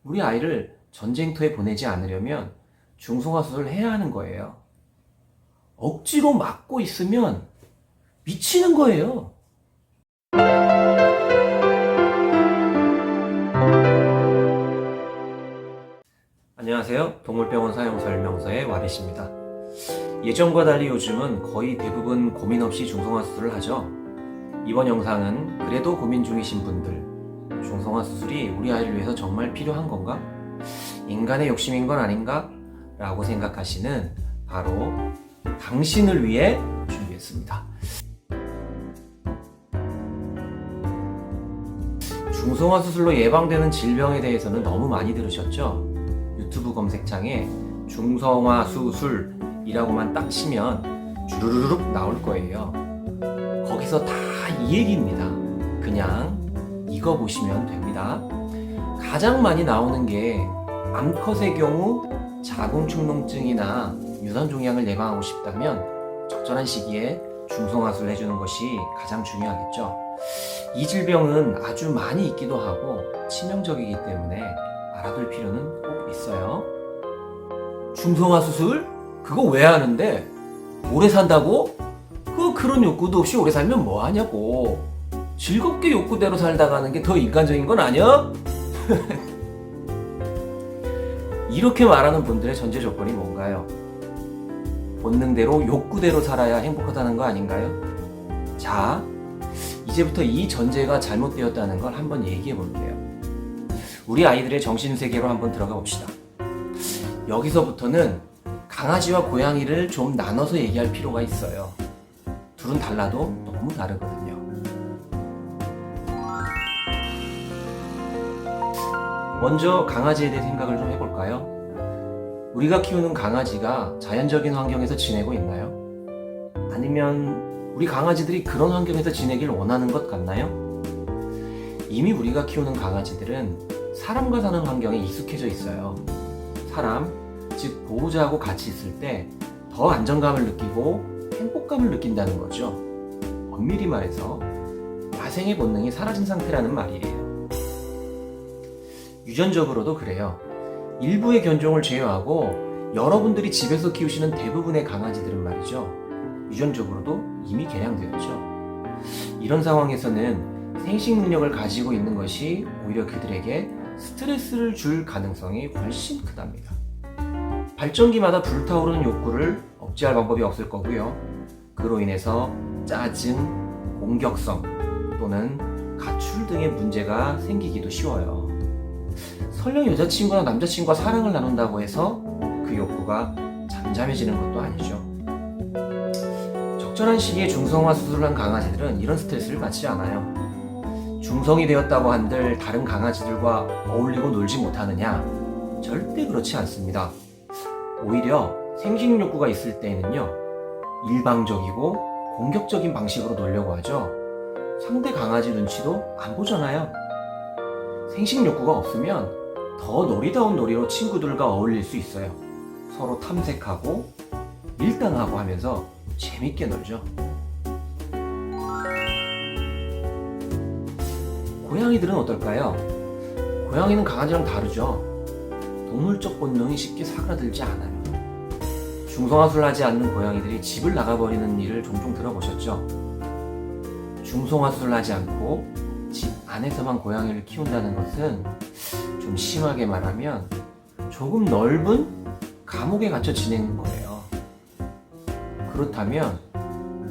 우리 아이를 전쟁터에 보내지 않으려면 중성화 수술을 해야 하는 거예요. 억지로 막고 있으면 미치는 거예요. 안녕하세요. 동물병원 사용 설명서의 와렛입니다. 예전과 달리 요즘은 거의 대부분 고민 없이 중성화 수술을 하죠. 이번 영상은 그래도 고민 중이신 분들, 중성화 수술이 우리 아이를 위해서 정말 필요한 건가? 인간의 욕심인 건 아닌가? 라고 생각하시는 바로 당신을 위해 준비했습니다. 중성화 수술로 예방되는 질병에 대해서는 너무 많이 들으셨죠? 유튜브 검색창에 중성화 수술이라고만 딱 치면 주르륵 나올 거예요. 거기서 다 이 얘기입니다. 그냥 이거 보시면 됩니다. 가장 많이 나오는 게 암컷의 경우 자궁축농증이나 유산종양을 예방하고 싶다면 적절한 시기에 중성화술을 해주는 것이 가장 중요하겠죠. 이 질병은 아주 많이 있기도 하고 치명적이기 때문에 알아둘 필요는 꼭 있어요. 중성화 수술? 그거 왜 하는데? 오래 산다고? 그런 욕구도 없이 오래 살면 뭐 하냐고. 즐겁게 욕구대로 살다가 하는 게 더 인간적인 건 아니야? 이렇게 말하는 분들의 전제 조건이 뭔가요? 본능대로 욕구대로 살아야 행복하다는 거 아닌가요? 자, 이제부터 이 전제가 잘못되었다는 걸 한번 얘기해 볼게요. 우리 아이들의 정신세계로 한번 들어가 봅시다. 여기서부터는 강아지와 고양이를 좀 나눠서 얘기할 필요가 있어요. 둘은 달라도 너무 다르거든요. 먼저 강아지에 대해 생각을 좀 해볼까요? 우리가 키우는 강아지가 자연적인 환경에서 지내고 있나요? 아니면 우리 강아지들이 그런 환경에서 지내길 원하는 것 같나요? 이미 우리가 키우는 강아지들은 사람과 사는 환경에 익숙해져 있어요. 사람, 즉 보호자하고 같이 있을 때 더 안정감을 느끼고 행복감을 느낀다는 거죠. 엄밀히 말해서 야생의 본능이 사라진 상태라는 말이에요. 유전적으로도 그래요. 일부의 견종을 제외하고 여러분들이 집에서 키우시는 대부분의 강아지들은 말이죠. 유전적으로도 이미 개량되었죠. 이런 상황에서는 생식 능력을 가지고 있는 것이 오히려 그들에게 스트레스를 줄 가능성이 훨씬 크답니다. 발전기마다 불타오르는 욕구를 억제할 방법이 없을 거고요. 그로 인해서 짜증, 공격성 또는 가출 등의 문제가 생기기도 쉬워요. 설령 여자친구나 남자친구와 사랑을 나눈다고 해서 그 욕구가 잠잠해지는 것도 아니죠. 적절한 시기에 중성화 수술을 한 강아지들은 이런 스트레스를 받지 않아요. 중성이 되었다고 한들 다른 강아지들과 어울리고 놀지 못하느냐? 절대 그렇지 않습니다. 오히려 생식 욕구가 있을 때에는요, 일방적이고 공격적인 방식으로 놀려고 하죠. 상대 강아지 눈치도 안 보잖아요. 생식 욕구가 없으면 더 놀이다운 놀이로 친구들과 어울릴 수 있어요. 서로 탐색하고 밀당하고 하면서 재밌게 놀죠. 고양이들은 어떨까요? 고양이는 강아지랑 다르죠. 동물적 본능이 쉽게 사그라들지 않아요. 중성화술을 하지 않는 고양이들이 집을 나가버리는 일을 종종 들어보셨죠? 중성화술을 하지 않고 집 안에서만 고양이를 키운다는 것은 좀 심하게 말하면 조금 넓은 감옥에 갇혀 지내는 거예요. 그렇다면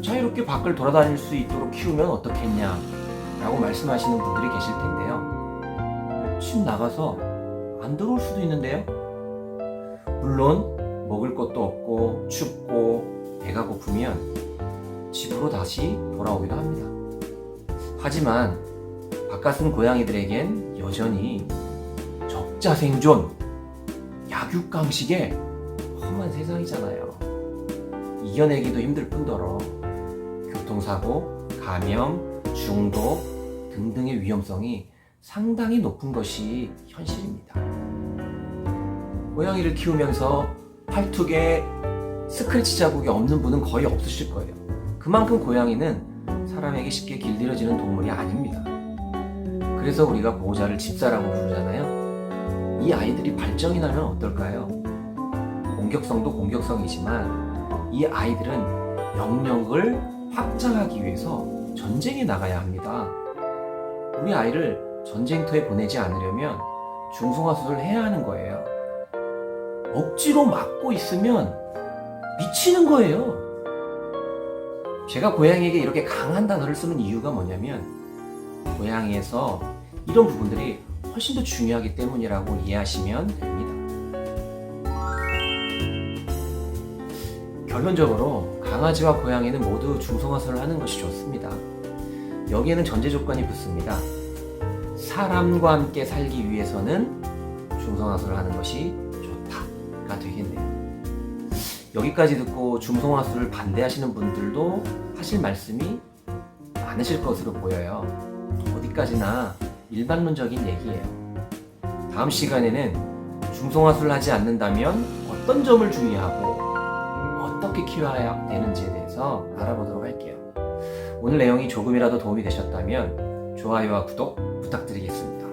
자유롭게 밖을 돌아다닐 수 있도록 키우면 어떻겠냐 라고 말씀하시는 분들이 계실 텐데요. 집 나가서 안 들어올 수도 있는데요. 물론 먹을 것도 없고 춥고 배가 고프면 집으로 다시 돌아오기도 합니다. 하지만 바깥은 고양이들에겐 여전히 적자생존, 약육강식의 험한 세상이잖아요. 이겨내기도 힘들 뿐더러 교통사고, 감염, 중독 등등의 위험성이 상당히 높은 것이 현실입니다. 고양이를 키우면서 팔뚝에 스크래치 자국이 없는 분은 거의 없으실 거예요. 그만큼 고양이는 사람에게 쉽게 길들여지는 동물이 아닙니다. 그래서 우리가 보호자를 집사라고 부르잖아요. 이 아이들이 발정이 나면 어떨까요? 공격성도 공격성이지만 이 아이들은 영역을 확장하기 위해서 전쟁에 나가야 합니다. 우리 아이를 전쟁터에 보내지 않으려면 중성화 수술을 해야 하는 거예요. 억지로 막고 있으면 미치는 거예요. 제가 고양이에게 이렇게 강한 단어를 쓰는 이유가 뭐냐면 고양이에서 이런 부분들이 훨씬 더 중요하기 때문이라고 이해하시면 됩니다. 결론적으로 강아지와 고양이는 모두 중성화술을 하는 것이 좋습니다. 여기에는 전제 조건이 붙습니다. 사람과 함께 살기 위해서는 중성화술을 하는 것이 좋다가 되겠네요. 여기까지 듣고 중성화술을 반대하시는 분들도 하실 말씀이 많으실 것으로 보여요. 어디까지나 일반론적인 얘기예요. 다음 시간에는 중성화술을 하지 않는다면 어떤 점을 주의하고 어떻게 키워야 되는지에 대해서 알아보도록 할게요. 오늘 내용이 조금이라도 도움이 되셨다면 좋아요와 구독 부탁드리겠습니다.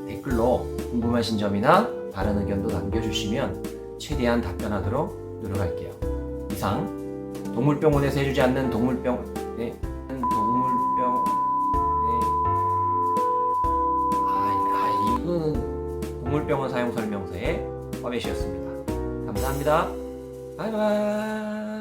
댓글로 궁금하신 점이나 다른 의견도 남겨주시면 최대한 답변하도록 노력할게요. 이상 동물병원에서 해주지 않는 동물병원 사용 설명서의 허벳이었습니다. 감사합니다. 바이바이.